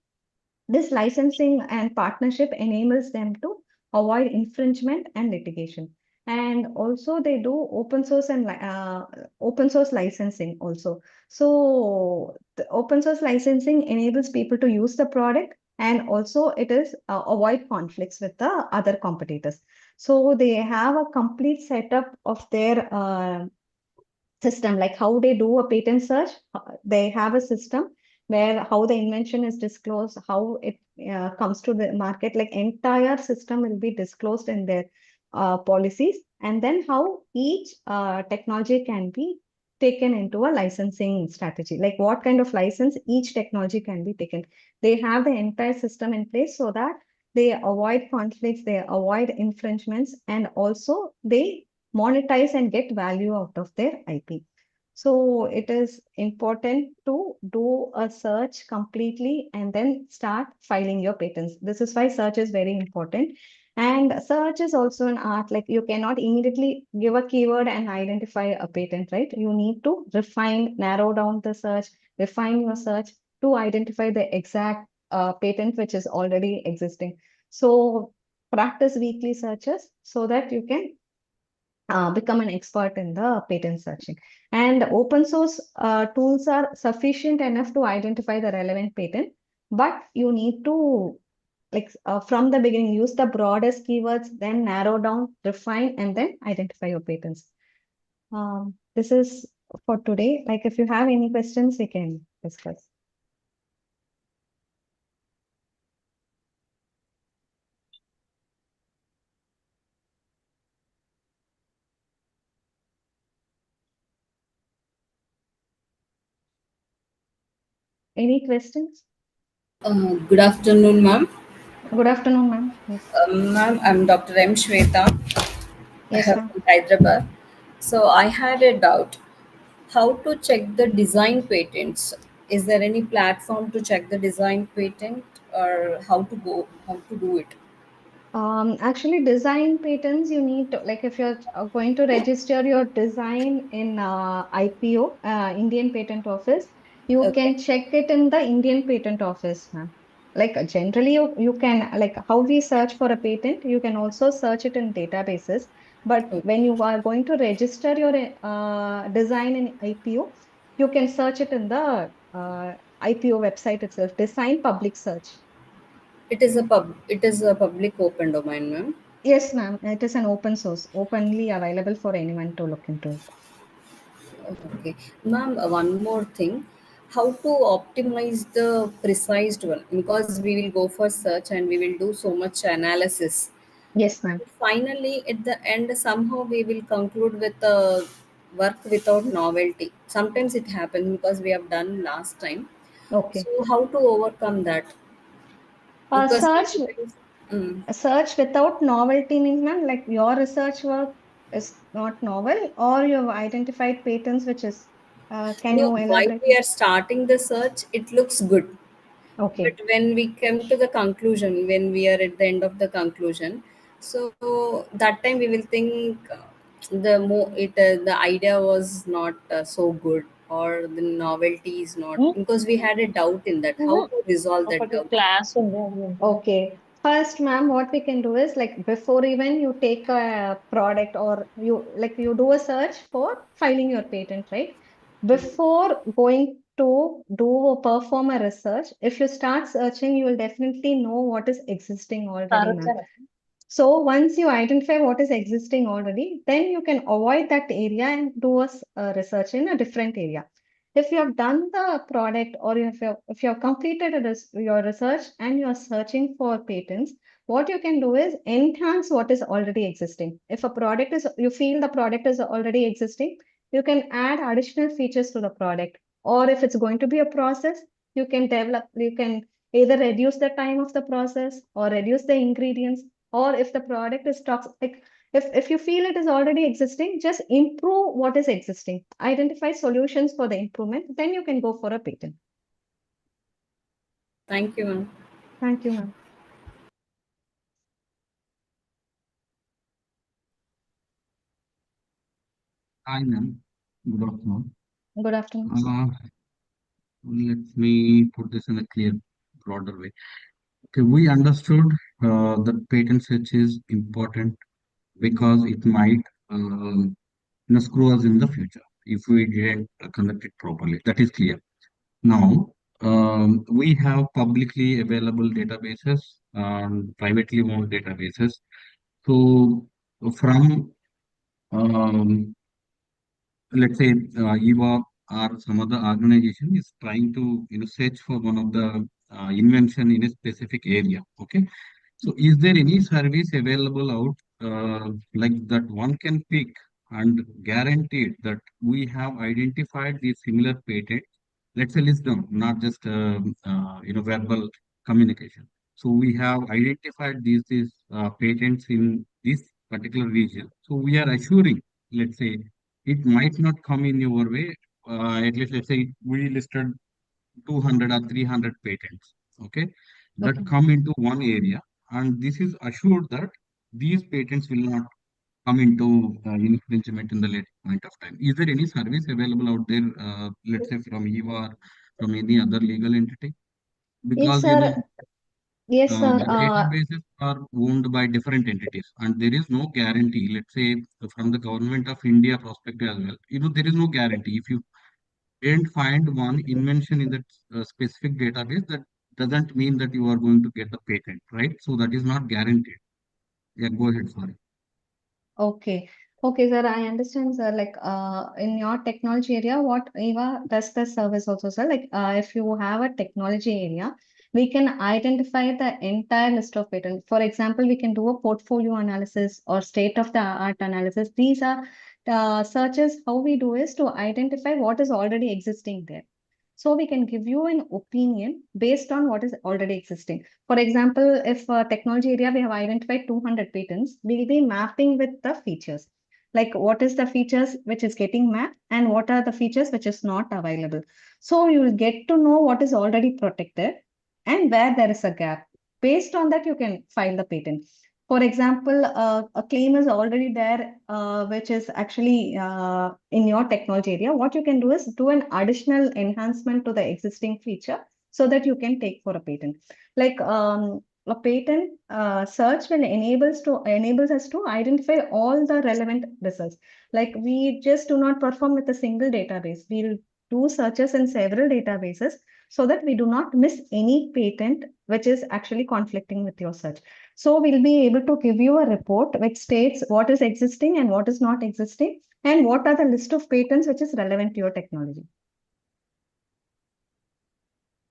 this licensing and partnership enables them to avoid infringement and litigation. And also they do open source licensing also. So the open source licensing enables people to use the product, and also it is avoid conflicts with the other competitors. So they have a complete setup of their system, like how they do a patent search. They have a system where how the invention is disclosed, how it comes to the market, like entire system will be disclosed in their policies, and then how each technology can be taken into a licensing strategy, like what kind of license each technology can be taken. They have the entire system in place so that they avoid conflicts, they avoid infringements, and also they monetize and get value out of their IP. So it is important to do a search completely and then start filing your patents. This is why search is very important. And search is also an art, like you cannot immediately give a keyword and identify a patent, right? You need to refine, narrow down the search, refine your search to identify the exact patent which is already existing. So practice weekly searches so that you can become an expert in the patent searching. And open source tools are sufficient enough to identify the relevant patent, but you need to, like from the beginning, use the broadest keywords, then narrow down, refine, and then identify your patents. This is for today. Like if you have any questions, we can discuss. Any questions? Good afternoon, ma'am. Good afternoon, ma'am. Yes. Ma'am, I'm Dr. M. Shweta Yes, ma'am. from Hyderabad. So I had a doubt. How to check the design patents? Is there any platform to check the design patent, or how to do it? Actually, design patents, you need to, like, if you're going to register your design in IPO, Indian Patent Office, you Okay. can check it in the Indian Patent Office, ma'am. Like, generally, you can, like, how we search for a patent, you can also search it in databases. But Okay. when you are going to register your design in IPO, you can search it in the IPO website itself, Design Public Search. It is a public open domain, ma'am. Yes, ma'am. It is an open source, openly available for anyone to look into it. Okay. Ma'am, one more thing. How to optimize the precise one? Because we will go for search and we will do so much analysis. Yes, ma'am. Finally, at the end, somehow we will conclude with work without novelty. Sometimes it happens because we have done last time. Okay. So, how to overcome that? Uh, Because search sometimes, mm, search without novelty means, ma'am, like your research work is not novel, or you have identified patents, which is, can no, you while elaborate? we are starting the search, it looks good. But Okay. when we come to the conclusion, when we are at the end of the conclusion, so that time we will think the idea was not so good, or the novelty is not, because we had a doubt in that. How to resolve that doubt? Okay. First, ma'am, what we can do is, like, before even you take a product, or you do a search for filing your patent, right? Before going to perform a research, if you start searching, you will definitely know what is existing already, ma'am. So once you identify what is existing already, then you can avoid that area and do a research in a different area. If you have done the product, or if you have completed your research and you are searching for patents, what you can do is enhance what is already existing. If a product is, you feel the product is already existing, you can add additional features to the product. Or if it's going to be a process, you can either reduce the time of the process or reduce the ingredients, or if the product is toxic, like if you feel it is already existing, just improve what is existing, identify solutions for the improvement, then you can go for a patent. Thank you, ma'am. Thank you, ma'am. Hi, ma'am. Good afternoon. Good afternoon, sir. Let me put this in a clear, broader way. Okay, we understood that patent search is important because it might, screw us in the future if we didn't conduct it properly. That is clear. Now, we have publicly available databases and privately owned databases. So, from let's say Eeva or some other organization is trying to search for one of the invention in a specific area. Okay, so is there any service available out like that one can pick and guaranteed that we have identified these similar patents? Let's say list them, not just verbal communication. So we have identified these patents in this particular region. So we are assuring, let's say, it might not come in your way. At least, let's say we listed 200 or 300 patents, okay, that Okay. come into one area, and this is assured that these patents will not come into infringement in the later point of time. Is there any service available out there, let's say from EVA or from any other legal entity? Yes, Because sir. Yes, sir. the databases are owned by different entities, and there is no guarantee. Let's say from the government of India perspective as well, there is no guarantee. If you didn't find one invention in that specific database, that doesn't mean that you are going to get the patent, right? So that is not guaranteed. Yeah, go ahead. Sorry. Okay. Okay, sir, I understand, sir. Like, in your technology area, what Eva does the service also, sir? Like, if you have a technology area, we can identify the entire list of patents. For example, we can do a portfolio analysis or state of the art analysis. These are the searches. How we do is to identify what is already existing there. So we can give you an opinion based on what is already existing. For example, if technology area we have identified 200 patents, we'll be mapping with the features. Like what is the features which is getting mapped and what are the features which is not available. So you will get to know what is already protected and where there is a gap. Based on that, you can file the patent. For example, a claim is already there, which is actually in your technology area. What you can do is do an additional enhancement to the existing feature so that you can take for a patent. Like a patent search will enables us to identify all the relevant results. Like we just do not perform with a single database. We'll do searches in several databases so that we do not miss any patent which is actually conflicting with your search. So we'll be able to give you a report which states what is existing and what is not existing and what are the list of patents which is relevant to your technology.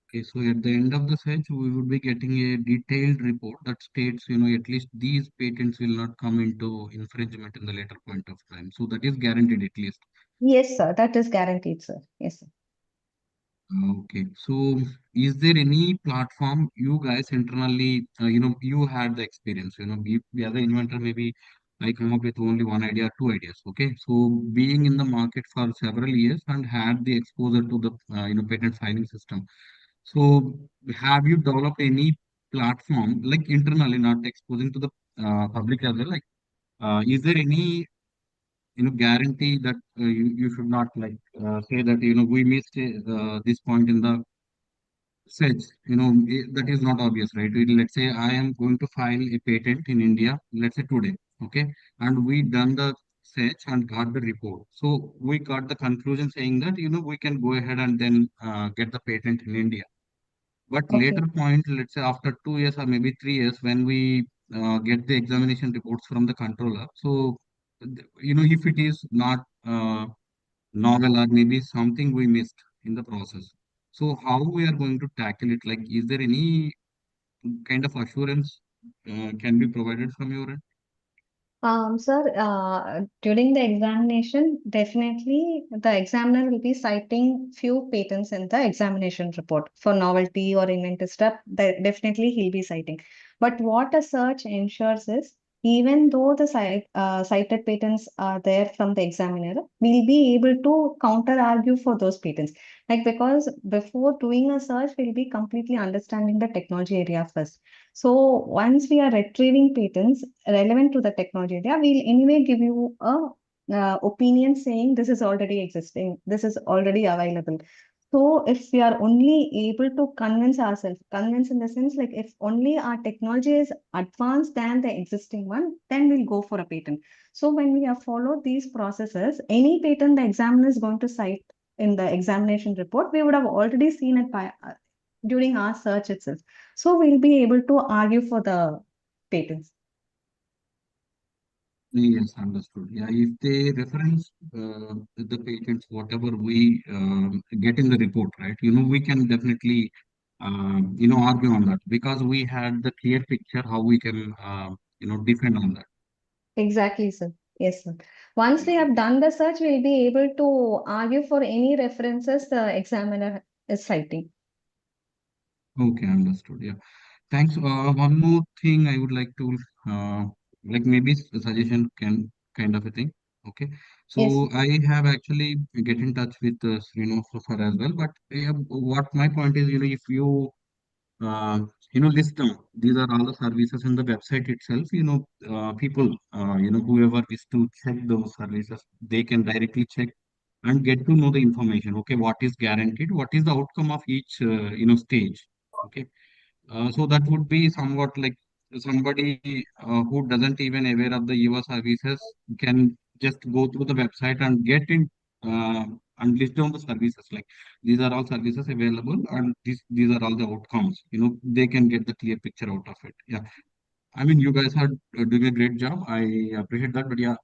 Okay, so at the end of the search, we would be getting a detailed report that states, at least these patents will not come into infringement in the later point of time. So that is guaranteed at least. Yes, sir. That is guaranteed, sir. Yes, sir. Okay, so is there any platform you guys internally, you had the experience, as an inventor, maybe I come up with only one idea, two ideas. Okay, so being in the market for several years and had the exposure to the, patent filing system. So have you developed any platform like internally, not exposing to the public as well? Like, is there any guarantee that you should not like say that we missed this point in the search, that is not obvious, right? Let's say I am going to file a patent in India, let's say today, okay, and we done the search and got the report. So we got the conclusion saying that we can go ahead and then get the patent in India. But Okay. later point, let's say after 2 years or maybe 3 years, when we get the examination reports from the controller, so if it is not novel or maybe something we missed in the process, so how we are going to tackle it? Like, is there any kind of assurance can be provided from your end? Sir, during the examination, definitely the examiner will be citing few patents in the examination report for novelty or inventive step. Definitely he'll be citing. But what a search ensures is, even though the cited patents are there from the examiner, we'll be able to counter argue for those patents. Like because before doing a search, we'll be completely understanding the technology area first. So once we are retrieving patents relevant to the technology area, we'll anyway give you a opinion saying this is already existing, this is already available. So if we are only able to convince ourselves, convince in the sense like if only our technology is advanced than the existing one, then we'll go for a patent. So when we have followed these processes, any patent the examiner is going to cite in the examination report, we would have already seen it by during our search itself. So we'll be able to argue for the patents. Yes, understood. Yeah, if they reference the patents, whatever we get in the report, right? We can definitely argue on that because we had the clear picture how we can defend on that. Exactly, sir. Yes, sir. Once we have done the search, we'll be able to argue for any references the examiner is citing. Okay, understood. Yeah. Thanks. One more thing I would like to like maybe a suggestion can kind of a thing. Okay. Yes. So I have actually get in touch with Srinu so far as well. But what my point is, if you list down, these are all the services in the website itself. People, whoever is to check those services, they can directly check and get to know the information. Okay, what is guaranteed? What is the outcome of each stage? Okay. So that would be somewhat like somebody who doesn't even aware of the Eeva services can just go through the website and get in uh, and list down the services. Like these are all services available and these are all the outcomes. They can get the clear picture out of it. Yeah. I mean, you guys are doing a great job. I appreciate that, but yeah,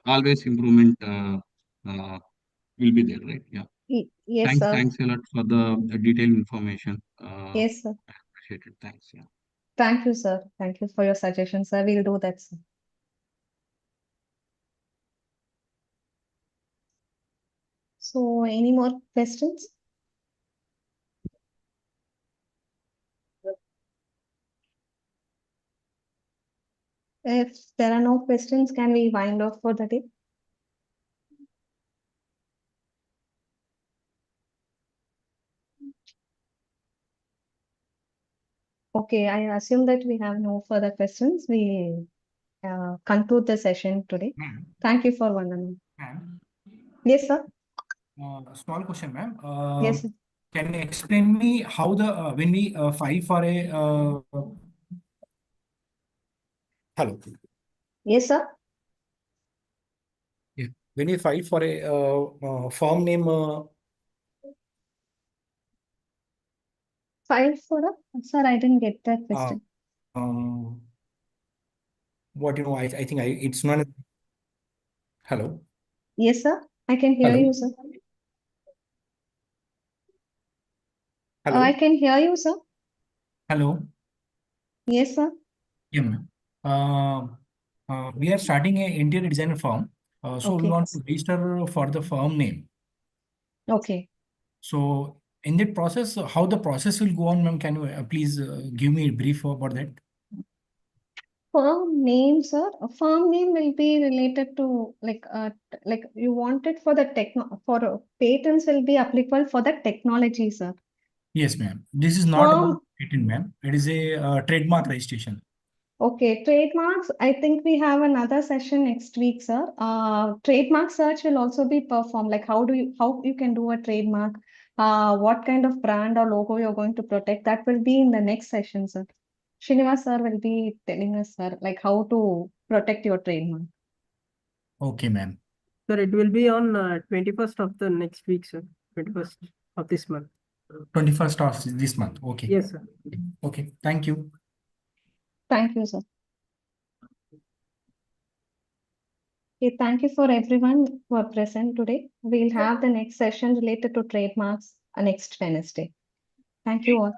always improvement uh, will be there, right? Yeah. Yes, Thanks, sir. thanks a lot for the detailed information. Yes, sir. I appreciate it. Thanks. Yeah. Thank you, sir. Thank you for your suggestion, sir. We'll do that, sir. So, any more questions? If there are no questions, can we wind off for the day? Okay, I assume that we have no further questions. We conclude the session today. Ma'am, Thank you for one. ma'am, Yes, sir. small question, ma'am. Yes, sir. Can you explain me how the when we file for a hello? Yes, sir. Yeah. When we file for a firm name, File for a, sir, I didn't get that uh, question. what I think it's not. Hello, Yes, sir. I can hear hello, you, sir. hello, I can hear you, sir. hello. Yes, sir. Yeah, ma'am. We are starting a interior designer firm. So we Okay. want to register for the firm name. Okay. So in that process, how the process will go on, ma'am? Can you please give me a brief about that? Firm name, sir. A firm name will be related to like you want it for the patents will be applicable for the technology, sir. Yes, ma'am. This is not about Firm, patent, ma'am. It is a trademark registration. okay, trademarks. I think we have another session next week, sir. Trademark search will also be performed. Like how you can do a trademark, what kind of brand or logo you're going to protect. That will be in the next session, sir. Srinivas sir will be telling us, sir, like how to protect your trademark. Okay, ma'am. Sir, it will be on 21st of the next week, sir. 21st of this month. 21st of this month. Okay. Yes, sir. Okay. Thank you. Thank you, sir. Okay, thank you for everyone who are present today. We'll have the next session related to trademarks next Wednesday. Thank you all.